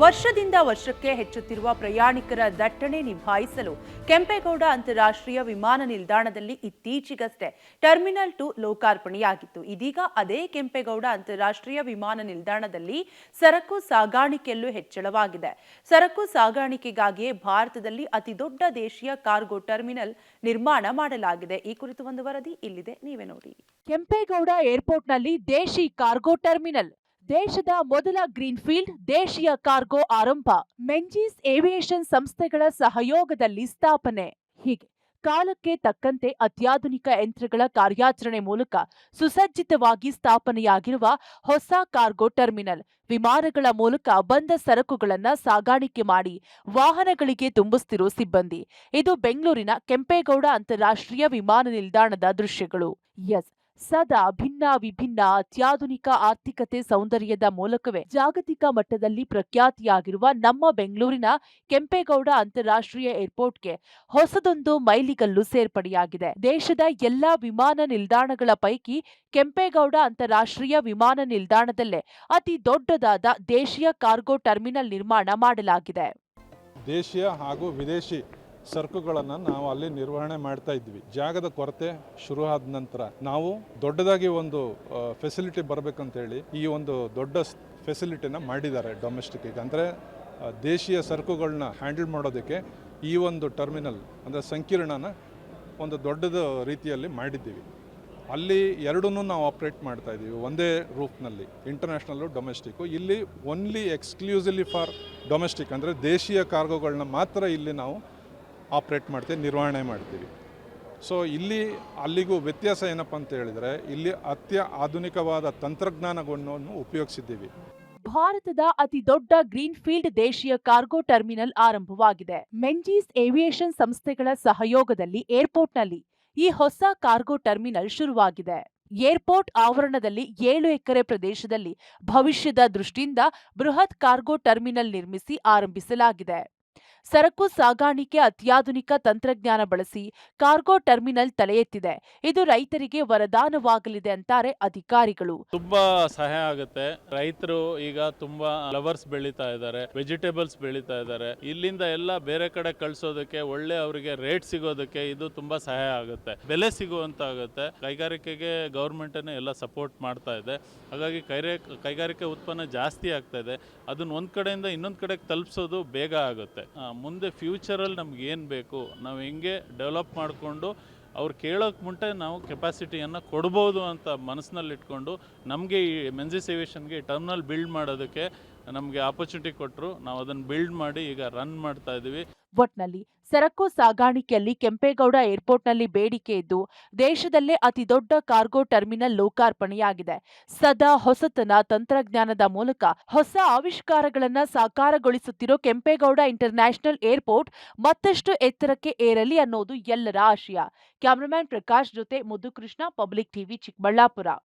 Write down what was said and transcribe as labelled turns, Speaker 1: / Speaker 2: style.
Speaker 1: ವರ್ಷದಿಂದ ವರ್ಷಕ್ಕೆ ಹೆಚ್ಚುತ್ತಿರುವ ಪ್ರಯಾಣಿಕರ ದಟ್ಟಣೆ ನಿಭಾಯಿಸಲು ಕೆಂಪೇಗೌಡ ಅಂತಾರಾಷ್ಟ್ರೀಯ ವಿಮಾನ ನಿಲ್ದಾಣದಲ್ಲಿ ಇತ್ತೀಚೆಗಷ್ಟೇ ಟರ್ಮಿನಲ್ 2 ಲೋಕಾರ್ಪಣೆಯಾಗಿತ್ತು. ಇದೀಗ ಅದೇ ಕೆಂಪೇಗೌಡ ಅಂತಾರಾಷ್ಟ್ರೀಯ ವಿಮಾನ ನಿಲ್ದಾಣದಲ್ಲಿ ಸರಕು ಸಾಗಾಣಿಕೆಯಲ್ಲೂ ಹೆಚ್ಚಳವಾಗಿದೆ. ಸರಕು ಸಾಗಾಣಿಕೆಗಾಗಿಯೇ ಭಾರತದಲ್ಲಿ ಅತಿದೊಡ್ಡ ದೇಶೀಯ ಕಾರ್ಗೋ ಟರ್ಮಿನಲ್ ನಿರ್ಮಾಣ ಮಾಡಲಾಗಿದೆ. ಈ ಕುರಿತು ಒಂದು ವರದಿ ಇಲ್ಲಿದೆ, ನೀವೇ ನೋಡಿ. ಕೆಂಪೇಗೌಡ ಏರ್ಪೋರ್ಟ್ನಲ್ಲಿ ದೇಶಿ ಕಾರ್ಗೋ ಟರ್ಮಿನಲ್, ದೇಶದ ಮೊದಲ ಗ್ರೀನ್ಫೀಲ್ಡ್ ದೇಶೀಯ ಕಾರ್ಗೋ ಆರಂಭ, ಮೆಂಜಿಸ್ ಏವಿಯೇಷನ್ ಸಂಸ್ಥೆಗಳ ಸಹಯೋಗದಲ್ಲಿ ಸ್ಥಾಪನೆ. ಹೀಗೆ ಕಾಲಕ್ಕೆ ತಕ್ಕಂತೆ ಅತ್ಯಾಧುನಿಕ ಯಂತ್ರಗಳ ಕಾರ್ಯಾಚರಣೆ ಮೂಲಕ ಸುಸಜ್ಜಿತವಾಗಿ ಸ್ಥಾಪನೆಯಾಗಿರುವ ಹೊಸ ಕಾರ್ಗೋ ಟರ್ಮಿನಲ್ ವಿಮಾನಗಳ ಮೂಲಕ ಬಂದ ಸರಕುಗಳನ್ನು ಸಾಗಾಣಿಕೆ ಮಾಡಿ ವಾಹನಗಳಿಗೆ ತುಂಬಿಸ್ತಿರೋ ಸಿಬ್ಬಂದಿ. ಇದು ಬೆಂಗಳೂರಿನ ಕೆಂಪೇಗೌಡ ಅಂತಾರಾಷ್ಟ್ರೀಯ ವಿಮಾನ ನಿಲ್ದಾಣದ ದೃಶ್ಯಗಳು. ಎಸ್, ಸದಾ ಭಿನ್ನ ವಿಭಿನ್ನ ಅತ್ಯಾಧುನಿಕ ಆರ್ಥಿಕತೆ ಸೌಂದರ್ಯದ ಮೂಲಕವೇ ಜಾಗತಿಕ ಮಟ್ಟದಲ್ಲಿ ಪ್ರಖ್ಯಾತಿಯಾಗಿರುವ ನಮ್ಮ ಬೆಂಗಳೂರಿನ ಕೆಂಪೇಗೌಡ ಅಂತಾರಾಷ್ಟ್ರೀಯ ಏರ್ಪೋರ್ಟ್ಗೆ ಹೊಸದೊಂದು ಮೈಲಿಗಲ್ಲು ಸೇರ್ಪಡೆಯಾಗಿದೆ. ದೇಶದ ಎಲ್ಲಾ ವಿಮಾನ ನಿಲ್ದಾಣಗಳ ಪೈಕಿ ಕೆಂಪೇಗೌಡ ಅಂತಾರಾಷ್ಟ್ರೀಯ ವಿಮಾನ ನಿಲ್ದಾಣದಲ್ಲೇ ಅತಿ ದೊಡ್ಡದಾದ ದೇಶೀಯ ಕಾರ್ಗೋ ಟರ್ಮಿನಲ್ ನಿರ್ಮಾಣ ಮಾಡಲಾಗಿದೆ.
Speaker 2: ದೇಶೀಯ ಹಾಗೂ ವಿದೇಶಿ ಸರಕುಗಳನ್ನು ನಾವು ಅಲ್ಲಿ ನಿರ್ವಹಣೆ ಮಾಡ್ತಾ ಇದ್ವಿ. ಜಾಗದ ಕೊರತೆ ಶುರು ಆದ ನಂತರ ನಾವು ದೊಡ್ಡದಾಗಿ ಒಂದು ಫೆಸಿಲಿಟಿ ಬರಬೇಕಂತೇಳಿ ಈ ಒಂದು ದೊಡ್ಡ ಫೆಸಿಲಿಟಿನ ಮಾಡಿದ್ದಾರೆ ಡೊಮೆಸ್ಟಿಕ್ಕಿಗೆ. ಅಂದರೆ ದೇಶೀಯ ಸರಕುಗಳನ್ನ ಹ್ಯಾಂಡಲ್ ಮಾಡೋದಕ್ಕೆ ಈ ಒಂದು ಟರ್ಮಿನಲ್ ಅಂದರೆ ಸಂಕೀರ್ಣನ ಒಂದು ದೊಡ್ಡದ ರೀತಿಯಲ್ಲಿ ಮಾಡಿದ್ದೀವಿ. ಅಲ್ಲಿ ಎರಡನ್ನೂ ನಾವು ಆಪ್ರೇಟ್ ಮಾಡ್ತಾ ಇದ್ದೀವಿ ಒಂದೇ ರೂಫ್ನಲ್ಲಿ, ಇಂಟರ್ನ್ಯಾಷನಲ್ಲು ಡೊಮೆಸ್ಟಿಕ್ಕು. ಇಲ್ಲಿ ಓನ್ಲಿ ಎಕ್ಸ್ಕ್ಲೂಸಿವ್ಲಿ ಫಾರ್ ಡೊಮೆಸ್ಟಿಕ್ ಅಂದರೆ ದೇಶೀಯ ಕಾರ್ಗೋಗಳನ್ನ ಮಾತ್ರ ಇಲ್ಲಿ ನಾವು ಆಪ್ರೇಟ್ ಮಾಡ್ತೀವಿ, ನಿರ್ವಹಣೆ ಮಾಡ್ತೀವಿ. ಸೊ ಇಲ್ಲಿ ಅಲ್ಲಿಗೂ ವ್ಯತ್ಯಾಸ ಏನಪ್ಪ ಅಂತ ಹೇಳಿದರೆ ಇಲ್ಲಿ ಆಧುನಿಕವಾದ ತಂತ್ರಜ್ಞಾನಗಳನ್ನು ಉಪಯೋಗಿಸಿದ್ದೀವಿ.
Speaker 1: ಭಾರತದ ಅತಿ ದೊಡ್ಡ ಗ್ರೀನ್ಫೀಲ್ಡ್ ದೇಶೀಯ ಕಾರ್ಗೋ ಟರ್ಮಿನಲ್ ಆರಂಭವಾಗಿದೆ. ಮೆಂಜಿಸ್ ಏವಿಯೇಷನ್ ಸಂಸ್ಥೆಗಳ ಸಹಯೋಗದಲ್ಲಿ ಏರ್ಪೋರ್ಟ್ನಲ್ಲಿ ಈ ಹೊಸ ಕಾರ್ಗೋ ಟರ್ಮಿನಲ್ ಶುರುವಾಗಿದೆ. ಏರ್ಪೋರ್ಟ್ ಆವರಣದಲ್ಲಿ 7 ಎಕರೆ ಪ್ರದೇಶದಲ್ಲಿ ಭವಿಷ್ಯದ ದೃಷ್ಟಿಯಿಂದ ಬೃಹತ್ ಕಾರ್ಗೋ ಟರ್ಮಿನಲ್ ನಿರ್ಮಿಸಿ ಆರಂಭಿಸಲಾಗಿದೆ. ಸರಕು ಸಾಗಾಣಿಕೆ ಅತ್ಯಾಧುನಿಕ ತಂತ್ರಜ್ಞಾನ ಬಳಸಿ ಕಾರ್ಗೋ ಟರ್ಮಿನಲ್ ತಲೆ ಎತ್ತಿದೆ. ಇದು ರೈತರಿಗೆ ವರದಾನವಾಗಲಿದೆ ಅಂತಾರೆ ಅಧಿಕಾರಿಗಳು.
Speaker 3: ತುಂಬಾ ಸಹಾಯ ಆಗುತ್ತೆ. ರೈತರು ಈಗ ತುಂಬಾ ಫ್ಲವರ್ಸ್ ಬೆಳೀತಾ ಇದ್ದಾರೆ, ವೆಜಿಟೇಬಲ್ಸ್ ಬೆಳೀತಾ ಇದ್ದಾರೆ. ಇಲ್ಲಿಂದ ಎಲ್ಲ ಬೇರೆ ಕಡೆ ಕಳಿಸೋದಕ್ಕೆ ಒಳ್ಳೆ ಅವರಿಗೆ ರೇಟ್ ಸಿಗೋದಕ್ಕೆ ಇದು ತುಂಬಾ ಸಹಾಯ ಆಗುತ್ತೆ, ಬೆಲೆ ಸಿಗುವಂತ ಆಗುತ್ತೆ. ಕೈಗಾರಿಕೆಗೆ ಗೌರ್ಮೆಂಟ್ ಎಲ್ಲ ಸಪೋರ್ಟ್ ಮಾಡ್ತಾ ಇದೆ. ಹಾಗಾಗಿ ಕೈಗಾರಿಕೆ ಉತ್ಪನ್ನ ಜಾಸ್ತಿ ಆಗ್ತಾ ಇದೆ. ಅದನ್ನ ಒಂದ್ ಕಡೆಯಿಂದ ಇನ್ನೊಂದ್ ಕಡೆಗೆ ತಲುಪಿಸೋದು ಬೇಗ ಆಗುತ್ತೆ. ಮುಂದೆ ಫ್ಯೂಚರಲ್ಲಿ ನಮ್ಗೆ ಏನು ಬೇಕು, ನಾವು ಹೆಂಗೆ ಡೆವಲಪ್ ಮಾಡಿಕೊಂಡು ಅವ್ರು ಕೇಳೋಕೆ ಮುಂಟೆ ನಾವು ಕೆಪಾಸಿಟಿಯನ್ನು ಕೊಡ್ಬೋದು ಅಂತ ಮನಸ್ಸಿನಲ್ಲಿ ಇಟ್ಕೊಂಡು ನಮಗೆ ಈ ಮೆಂಜಿಸ್ ಏವಿಯೇಷನ್ಗೆ ಟರ್ಮಿನಲ್ ಬಿಲ್ಡ್ ಮಾಡೋದಕ್ಕೆ ನಮಗೆ ಆಪರ್ಚುನಿಟಿ ಕೊಟ್ಟರು. ನಾವು ಅದನ್ನು ಬಿಲ್ಡ್ ಮಾಡಿ ಈಗ ರನ್ ಮಾಡ್ತಾ ಇದ್ದೀವಿ.
Speaker 1: ಒಟ್ನಲ್ಲಿ ಸರಕು ಸಾಗಾಣಿಕೆಯಲ್ಲಿ ಕೆಂಪೇಗೌಡ ಏರ್ಪೋರ್ಟ್ನಲ್ಲಿ ಬೇಡಿಕೆ ಇದ್ದು ದೇಶದಲ್ಲೇ ಅತಿ ದೊಡ್ಡ ಕಾರ್ಗೋ ಟರ್ಮಿನಲ್ ಲೋಕಾರ್ಪಣೆಯಾಗಿದೆ. ಸದಾ ಹೊಸತನ ತಂತ್ರಜ್ಞಾನದ ಮೂಲಕ ಹೊಸ ಆವಿಷ್ಕಾರಗಳನ್ನ ಸಾಕಾರಗೊಳಿಸುತ್ತಿರೋ ಕೆಂಪೇಗೌಡ ಇಂಟರ್ನ್ಯಾಷನಲ್ ಏರ್ಪೋರ್ಟ್ ಮತ್ತಷ್ಟು ಎತ್ತರಕ್ಕೆ ಏರಲಿ ಅನ್ನೋದು ಎಲ್ಲರ ಆಶಯ. ಕ್ಯಾಮರಾಮನ್ ಪ್ರಕಾಶ್ ಜೊತೆ ಮುದ್ದುಕೃಷ್ಣ, ಪಬ್ಲಿಕ್ ಟಿವಿ, ಚಿಕ್ಕಬಳ್ಳಾಪುರ.